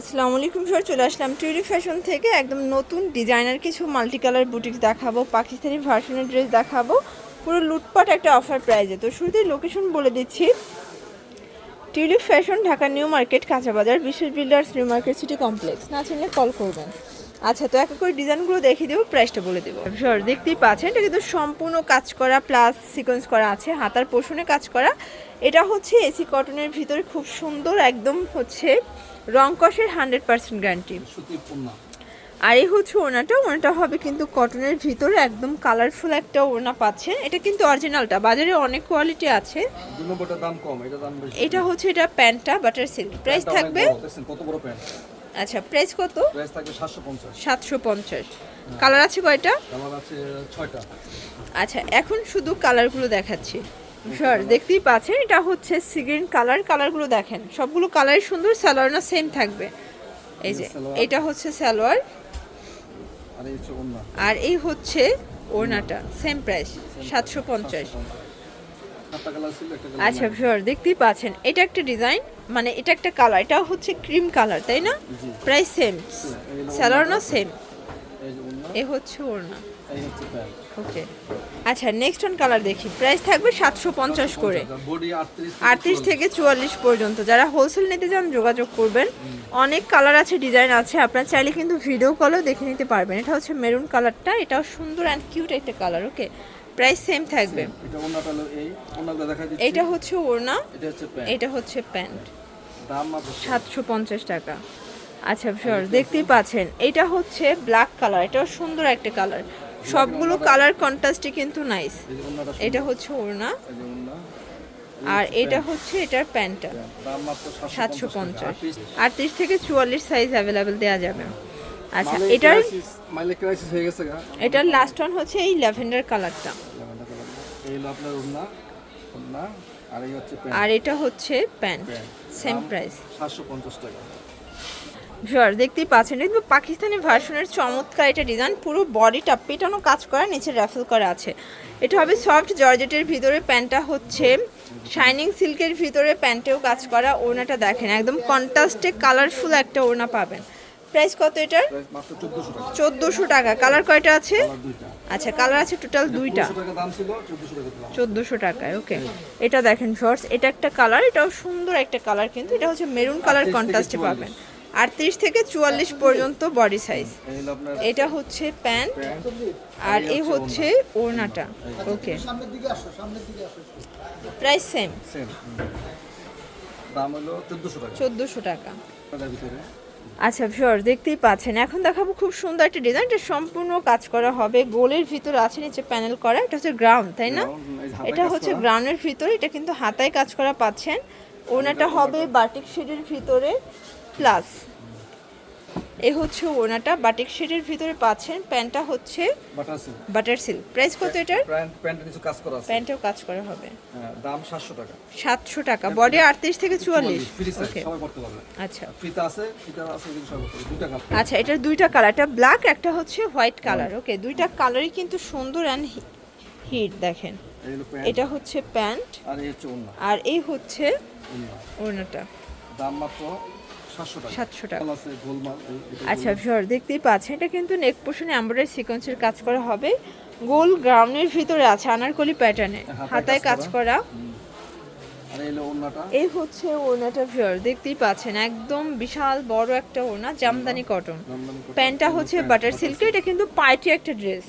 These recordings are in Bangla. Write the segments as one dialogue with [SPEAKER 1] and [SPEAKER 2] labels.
[SPEAKER 1] আসসালামু আলাইকুম স্যার, চলে আসলাম টিউরি ফ্যাশন থেকে একদম নতুন ডিজাইনার কিছু মাল্টি কালার বুটিক দেখাবো, পাকিস্তানি ভার্সনের ড্রেস দেখাবো, পুরো লুটপাট একটা অফার প্রাইজে। তো শুরুতেই লোকেশন বলে দিচ্ছি, টিউরি ফ্যাশন, ঢাকা নিউ মার্কেট, কাঁচাবাজার, বিশেষ builders, new market city complex. না চিনলে কল করবেন। আচ্ছা, তো এক করে ডিজাইনগুলো দেখিয়ে দেবো, প্রাইসটা বলে দেবো। স্যার দেখতেই পাচ্ছেন, এটা কিন্তু সম্পূর্ণ কাজ করা প্লাস সিকোয়েন্স করা আছে, হাতার পোষণে কাজ করা। এটা হচ্ছে এসি কটনের ভিতরে খুব সুন্দর, একদম হচ্ছে রং কষের 100% গ্যারান্টি। আর এই হচ্ছে ওড়নাটা হবে কিন্তু কটনের ভিতরে একদম কালারফুল একটা ওড়না পাচ্ছেন। এটা কিন্তু অরিজিনালটা, বাজারে অনেক কোয়ালিটি আছে। এটা হচ্ছে এটা প্যান্টটা বাটার সিল্ক, প্রাইস থাকবে
[SPEAKER 2] কত বড় প্যান্ট?
[SPEAKER 1] আচ্ছা, প্রাইস কত?
[SPEAKER 2] প্রাইস থাকবে 750।
[SPEAKER 1] 750। কালার আছে কয়টা?
[SPEAKER 2] কালার আছে 6টা।
[SPEAKER 1] আচ্ছা, এখন শুধু কালারগুলো দেখাচ্ছি। স্যার দেখতেই পাচ্ছেন, এটা হচ্ছে সি গ্রিন কালার। কালারগুলো দেখেন, সবগুলো কালারই সুন্দর। সালোয়ার না সেম থাকবে, এই যে এটা হচ্ছে সালোয়ার, আর এই হচ্ছে ওড়নাটা, সেম প্রাইস 750। আচ্ছা স্যার দেখতেই পাচ্ছেন, এটা একটা ডিজাইন, মানে এটা একটা কালার, এটা হচ্ছে ক্রিম কালার, তাই না? প্রাইস সেম, সালোয়ার না সেম। এ হচ্ছে ওড়না, ওকে। আচ্ছা, নেক্সট ওয়ান কালার দেখি, প্রাইস থাকবে 750 করে, 38 থেকে 44 পর্যন্ত। যারা হোলসেল নিতে চান যোগাযোগ করবেন। অনেক কালার আছে, ডিজাইন আছে, আপনারা চাইলে কিন্তু ভিডিও কলেও দেখে নিতে পারবেন। এটা হচ্ছে মেরুন কালারটা, এটাও সুন্দর অ্যান্ড কিউট একটা কালার, ওকে। প্রাইস সেম থাকবে। এটা হচ্ছে ওড়না, এটা হচ্ছে প্যান্ট, 750 টাকা। আচ্ছা স্যার দেখতেই পাচ্ছেন, এটা হচ্ছে ব্ল্যাক কালার, এটাও সুন্দর একটা কালার। সবগুলো কালার কন্ট্রাস্টই কিন্তু নাইস। এটা হচ্ছে ওড়না, আর এটা হচ্ছে এটার প্যান্টটা, 750। 38 থেকে 44 সাইজ অ্যাভেলেবেল দেওয়া যাবে। আচ্ছা, এটার লাস্ট ওয়ান হচ্ছে এই ল্যাভেন্ডার কালারটা, আর এটা হচ্ছে প্যান্ট, সেম প্রাইস
[SPEAKER 2] 750 টাকা।
[SPEAKER 1] স্যার দেখতেই পাচ্ছেন, কিন্তু পাকিস্তানি ভার্সনের চমৎকার এটা ডিজাইন, পুরো বডিটা পেটানো কাজ করা, নিচে র্যাফেল করা আছে। এটা হবে সফট জর্জেটের ভিতরে, প্যান্টটা হচ্ছে শাইনিং সিল্কের ভিতরে, প্যান্টেও কাজ করা। ওড়নাটা দেখেন, একদম কন্ট্রাস্টে কালারফুল একটা ওড়না পাবেন। প্রাইস কত এটার? 1400 টাকা। কালার কয়টা আছে? আচ্ছা, কালার আছে টোটাল দুইটা, 1400 টাকায়, ওকে। এটা দেখেন শর্টস, এটা একটা কালার, এটাও সুন্দর একটা কালার, কিন্তু এটা হচ্ছে মেরুন কালার কন্ট্রাস্টে পাবেন। 38 থেকে 44 পর্যন্ত বডি সাইজ। এটা হচ্ছে প্যান্ট, আর এই হচ্ছে ওড়নাটা, ওকে। প্রাইস সেম,
[SPEAKER 2] দাম হলো 1400 টাকা।
[SPEAKER 1] 1400 টাকা। আচ্ছা শিওর দেখতেই পাচ্ছেন, এখন দেখাবো খুব সুন্দর একটা ডিজাইন, এটা সম্পূর্ণ কাজ করা হবে, গোলের ভিতরে আছে, নিচে প্যানেল করা। এটা হচ্ছে গ্রাউন্ড, তাই না? এটা হচ্ছে গ্রাউন্ডের ভিতরে, এটা কিন্তু হাতায় কাজ করা পাচ্ছেন। ওড়নাটা হবে বাটিক শেডের ভিতরে প্লাস, এই হচ্ছে ওড়নাটা বাটিক শেডের ভিতরে পাচ্ছেন। প্যান্টটা হচ্ছে বাটার সিল্ক। প্রাইস কত এটার?
[SPEAKER 2] প্যান্টে কিছু কাজ করা আছে,
[SPEAKER 1] প্যান্টেও কাজ করা হবে।
[SPEAKER 2] হ্যাঁ, দাম 700 টাকা।
[SPEAKER 1] 700 টাকা, বডি 38 থেকে 44, ওকে।
[SPEAKER 2] সবাই পড়তে পারবে।
[SPEAKER 1] আচ্ছা,
[SPEAKER 2] ফিতা আছে কিন্তু সবাই পড়তে, দুইটা কালার।
[SPEAKER 1] আচ্ছা, এটার দুইটা কালার, একটা ব্ল্যাক, একটা হচ্ছে হোয়াইট কালার, ওকে। দুইটা কালারই কিন্তু সুন্দর অ্যান্ড হিট, দেখেন। এটা হচ্ছে প্যান্ট, আর এই হচ্ছে ওড়নাটা,
[SPEAKER 2] দাম মাত্র 700 টাকা।
[SPEAKER 1] আচ্ছা স্যার দেখতেই পাচ্ছেন, এটা কিন্তু নেক পোর্শনে এমব্রয়ডারি সিকোয়েন্সের কাজ করা হবে, গোল গ্রাউন্ডের ভিতরে আছে, আনারকলি প্যাটার্নে, হাতায় কাজ করা। এই হচ্ছে ওড়নাটা স্যার দেখতেই পাচ্ছেন, একদম বিশাল বড় একটা ওড়না, জামদানি কটন। প্যান্টটা হচ্ছে বাটার সিল্কের, এটা কিন্তু পার্টি একটা ড্রেস।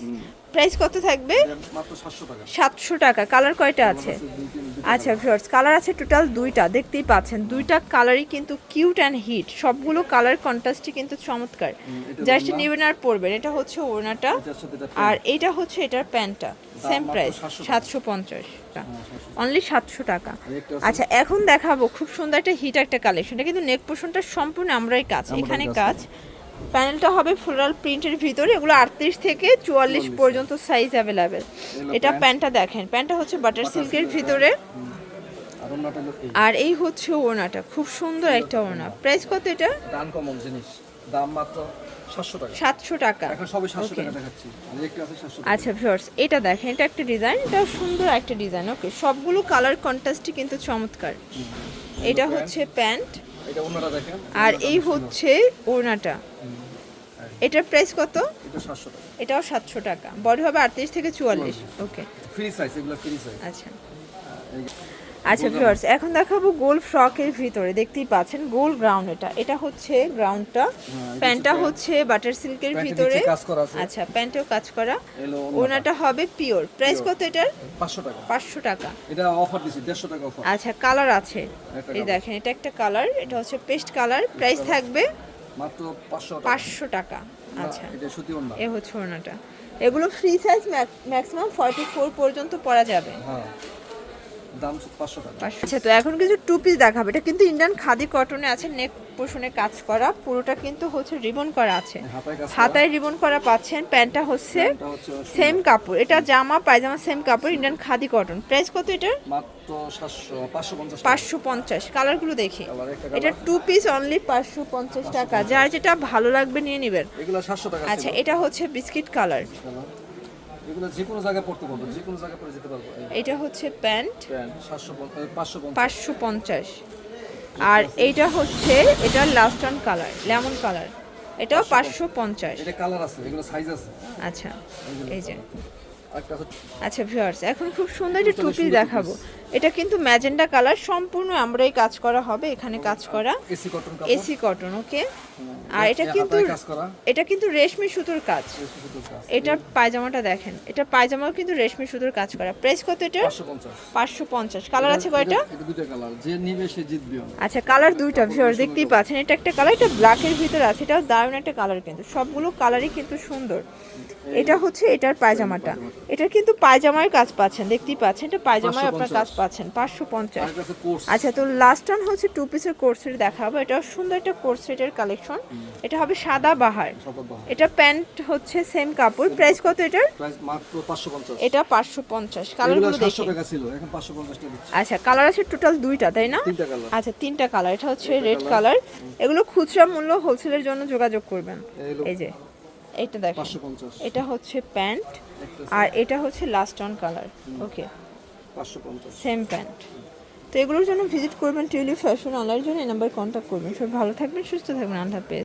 [SPEAKER 1] প্রাইস কত থাকবে?
[SPEAKER 2] মাত্র 700 টাকা।
[SPEAKER 1] 700 টাকা। কালার কয়টা আছে? আচ্ছা ভিউয়ার্স, কালার আছে টোটাল দুইটা, দেখতেই পাচ্ছেন। দুইটা কালারই কিন্তু কিউট অ্যান্ড হিট, সবগুলো কালার কন্ট্রাস্টই কিন্তু চমৎকার। জাস্ট নেবেন আর পরবেন। এটা হচ্ছে ওড়নাটা, আর এইটা হচ্ছে এটার প্যান্টটা, সেম প্রাইস 750 টাকা, অনলি 700 টাকা। আচ্ছা, এখন দেখাবো খুব সুন্দর একটা হিট একটা কালেকশন, এটা কিন্তু নেক পোর্শনটা সম্পূর্ণ আমরাই কাজ, এখানে কাজ। প্যানেলটা হবে ফ্লোরাল প্রিন্টের ভিতরে, এগুলো 38 থেকে 44 পর্যন্ত সাইজ অ্যাভেলেবেল। এটা প্যান্টটা দেখেন, প্যান্টটা হচ্ছে বাটার সিল্কের ভিতরে, আর এই হচ্ছে ওড়নাটা, খুব সুন্দর একটা ওড়না। প্রাইস কত এটা?
[SPEAKER 2] আনকমন জিনিস, দাম মাত্র 700 টাকা।
[SPEAKER 1] 700 টাকা।
[SPEAKER 2] এখন সবই 700 টাকা দেখাচ্ছি, আরেকটা আছে 700 টাকা।
[SPEAKER 1] আচ্ছা ভিউয়ার্স, এটা দেখেন, এটা একটা ডিজাইন, এটা সুন্দর একটা ডিজাইন, ওকে। সবগুলো কালার কন্ট্রাস্টই কিন্তু চমৎকার। এটা হচ্ছে প্যান্ট,
[SPEAKER 2] এটা ওনারা দেখেন।
[SPEAKER 1] আর এই হচ্ছে ওড়নাটা, এটার প্রাইস কত?
[SPEAKER 2] এটা 700 টাকা।
[SPEAKER 1] এটাও 700 টাকা, বডি হবে 38 থেকে 44। ওকে,
[SPEAKER 2] ফ্রি সাইজ, এগুলো ফ্রি সাইজ।
[SPEAKER 1] আচ্ছা আচ্ছা ভিউয়ার্স, এখন দেখাবো গোল ফ্রকের ভিতরে, দেখতেই পাচ্ছেন গোল গ্রাউন্ড। এটা হচ্ছে গ্রাউন্ডটা, প্যান্টটা হচ্ছে বাটার সিল্কের ভিতরে।
[SPEAKER 2] কাজ করা আছে।
[SPEAKER 1] আচ্ছা, প্যান্টেও কাজ করা,
[SPEAKER 2] এলো
[SPEAKER 1] ওনাটা হবে পিওর। প্রাইস কত এটার?
[SPEAKER 2] 500 টাকা।
[SPEAKER 1] 500 টাকা।
[SPEAKER 2] এটা অফার দিছি 150 টাকা অফার।
[SPEAKER 1] আচ্ছা, কালার আছে, এই দেখেন এটা একটা কালার, এটা হচ্ছে পেস্ট কালার। প্রাইস থাকবে
[SPEAKER 2] মাত্র 500 টাকা।
[SPEAKER 1] 500 টাকা। আচ্ছা,
[SPEAKER 2] এটা সুতি ওড়না।
[SPEAKER 1] এ হচ্ছে ওড়নাটা। এগুলো ফ্রি সাইজ, ম্যাক্সিমাম 44 পর্যন্ত পরা যাবে।
[SPEAKER 2] হ্যাঁ, দাম 500 টাকা।
[SPEAKER 1] আচ্ছা, তো এখন কিছু টু পিস দেখাবো। এটা কিন্তু ইন্ডিয়ান খাদি কটনে আছে, নেক পোর্শনে কাজ করা, পুরোটা কিন্তু হচ্ছে রিবন করা আছে, হাতায় রিবন করা পাচ্ছেন। প্যান্টটা হচ্ছে সেম কাপড়, এটা জামা পায়জামা সেম কাপড়, ইন্ডিয়ান খাদি কটন। প্রাইস কত এটার?
[SPEAKER 2] মাত্র 550 টাকা।
[SPEAKER 1] 550। কালারগুলো দেখি, এটা টু পিস অনলি 550 টাকা। যার যেটা ভালো লাগবে নিয়ে নেবেন।
[SPEAKER 2] এগুলো 700 টাকা।
[SPEAKER 1] আচ্ছা, এটা হচ্ছে বিস্কিট কালার,
[SPEAKER 2] এগুলো যে কোনো জায়গায় পড়তে পারবো, যে কোনো জায়গায় পরে যেতে পারবো।
[SPEAKER 1] এটা হচ্ছে প্যান্ট,
[SPEAKER 2] 550।
[SPEAKER 1] 550। আর এইটা হচ্ছে, এটা last on colour, lemon colour, এটাও 550।
[SPEAKER 2] এটা কালার আছে, এগুলো সাইজ আছে।
[SPEAKER 1] আচ্ছা, এই যে
[SPEAKER 2] একটা হচ্ছে
[SPEAKER 1] আচ্ছা ভিউয়ার্স, এখন খুব সুন্দর একটা টুপি দেখাবো। এটা কিন্তু ম্যাজেন্ডা কালার, সম্পূর্ণ আমরাই কাজ করা হবে, এখানে কাজ করা
[SPEAKER 2] এসি কটন কাপড়।
[SPEAKER 1] AC cotton. ওকে, আর এটা কিন্তু
[SPEAKER 2] কাজ করা,
[SPEAKER 1] এটা কিন্তু রেশমি সুতোর কাজ। এটার পায়জামাটা দেখেন, এটা পায়জামাও কিন্তু রেশমি সুতোর কাজ করা। প্রাইস কত এটা?
[SPEAKER 2] 550।
[SPEAKER 1] 550। কালার আছে কয়টা?
[SPEAKER 2] এটা দুটো কালার, যে নিবে সে জিতবে।
[SPEAKER 1] আচ্ছা, কালার দুইটা ভিউয়ার্স দেখতেই পাচ্ছেন। এটা একটা কালার, এটা ব্ল্যাকের ভিতর আছে, এটাও দারুণ একটা কালার, কিন্তু সবগুলো কালারই কিন্তু সুন্দর। এটা হচ্ছে এটার পায়জামাটা, এটার কিন্তু পায়জামার কাজ পাচ্ছেন, দেখতেই পাচ্ছেন, এটা পায়জামায় আপনার কাজ পাচ্ছেন 550। আচ্ছা, তো লাস্ট ওয়ান হচ্ছে টু পিসের কোর্স সেট দেখাবো। এটাও সুন্দর একটা কোর্স সেটের কালেকশন। এটা হবে সাদা বাহার, এটা প্যান্ট হচ্ছে সেম কাপড়। প্রাইস কত এটার?
[SPEAKER 2] প্রাইস মাত্র 550।
[SPEAKER 1] এটা 550। কালারগুলো দেখি।
[SPEAKER 2] 700 টাকা ছিল, এখন 550 টাকা দিচ্ছি।
[SPEAKER 1] আচ্ছা, কালার আছে টোটাল দুইটা, তাই না?
[SPEAKER 2] তিনটা কালার।
[SPEAKER 1] আচ্ছা, তিনটা কালার। এটা হচ্ছে রেড কালার। এগুলো খুচরা মূল্য, হোলসেলের জন্য যোগাযোগ করবেন। এই যে এটা দেখেন,
[SPEAKER 2] 550।
[SPEAKER 1] এটা হচ্ছে প্যান্ট, আর এটা হচ্ছে last on colour. Okay,
[SPEAKER 2] 550
[SPEAKER 1] same pant. তো এগুলোর জন্য ভিজিট করবেন টিউলিপ ফ্যাশন অনলাইনের জন্য, এই নাম্বারে কন্ট্যাক্ট করবেন। সবাই ভালো থাকবেন, সুস্থ থাকবেন। আল্লাহ হাফেজ।